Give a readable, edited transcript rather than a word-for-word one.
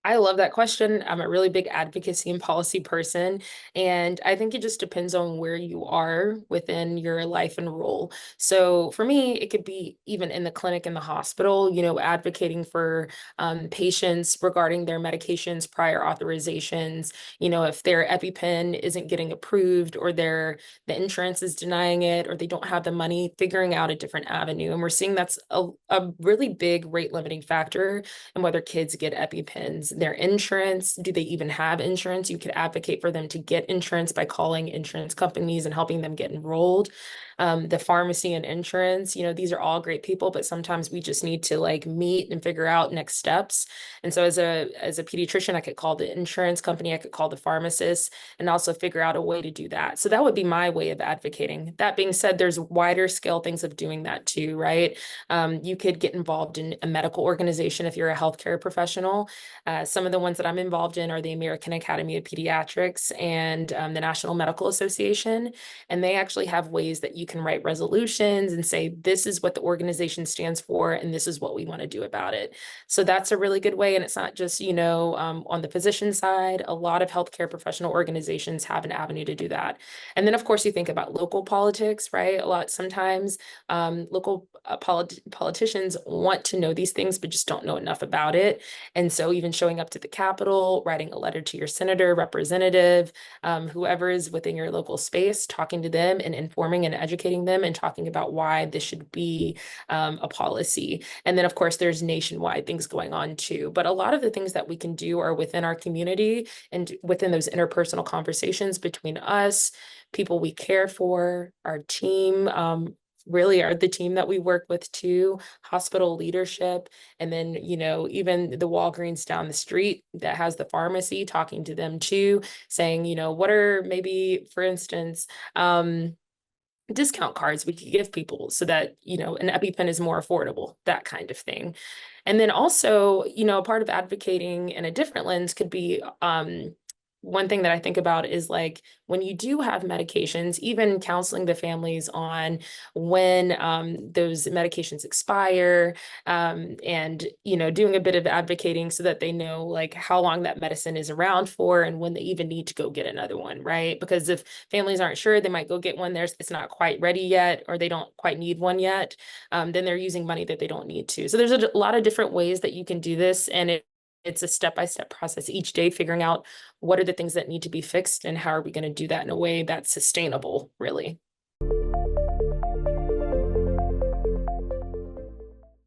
I love that question. I'm a really big advocacy and policy person, and I think it just depends on where you are within your life and role. So for me, it could be even in the clinic, in the hospital, advocating for patients regarding their medications, prior authorizations. If their EpiPen isn't getting approved, or the insurance is denying it, or they don't have the money, figuring out a different avenue. And we're seeing that's a really big rate limiting factor and whether kids get EpiPens. Their insurance, do they even have insurance? You could advocate for them to get insurance by calling insurance companies and helping them get enrolled. The pharmacy and insurance, these are all great people, but sometimes we just need to like meet and figure out next steps. And so as a pediatrician, I could call the insurance company, I could call the pharmacist, and also figure out a way to do that. So that would be my way of advocating. That being said, there's wider scale things of doing that too, right? You could get involved in a medical organization if you're a healthcare professional. Some of the ones that I'm involved in are the American Academy of Pediatrics and the National Medical Association. And they actually have ways that you can write resolutions and say, this is what the organization stands for, and this is what we want to do about it. So that's a really good way. And it's not just, on the physician side, a lot of healthcare professional organizations have an avenue to do that. And then, of course, you think about local politics, right? Sometimes local politicians want to know these things, but just don't know enough about it. And so even showing up to the Capitol, writing a letter to your senator, representative, whoever is within your local space, talking to them and informing and educating them and talking about why this should be a policy. And then, of course, there's nationwide things going on too. But a lot of the things that we can do are within our community and within those interpersonal conversations between us, people we care for, our team, really are the team that we work with too, hospital leadership, and then, even the Walgreens down the street that has the pharmacy, talking to them too, saying, what are maybe, for instance, discount cards we could give people so that, an EpiPen is more affordable, that kind of thing. And then also, a part of advocating in a different lens could be, one thing that I think about is like when you do have medications, even counseling the families on when those medications expire, and doing a bit of advocating so that they know like how long that medicine is around for and when they even need to go get another one, right? Because if families aren't sure, they might go get one it's not quite ready yet, or they don't quite need one yet, then they're using money that they don't need to. So there's a lot of different ways that you can do this, and it's a step-by-step process each day, figuring out what are the things that need to be fixed and how are we going to do that in a way that's sustainable, really.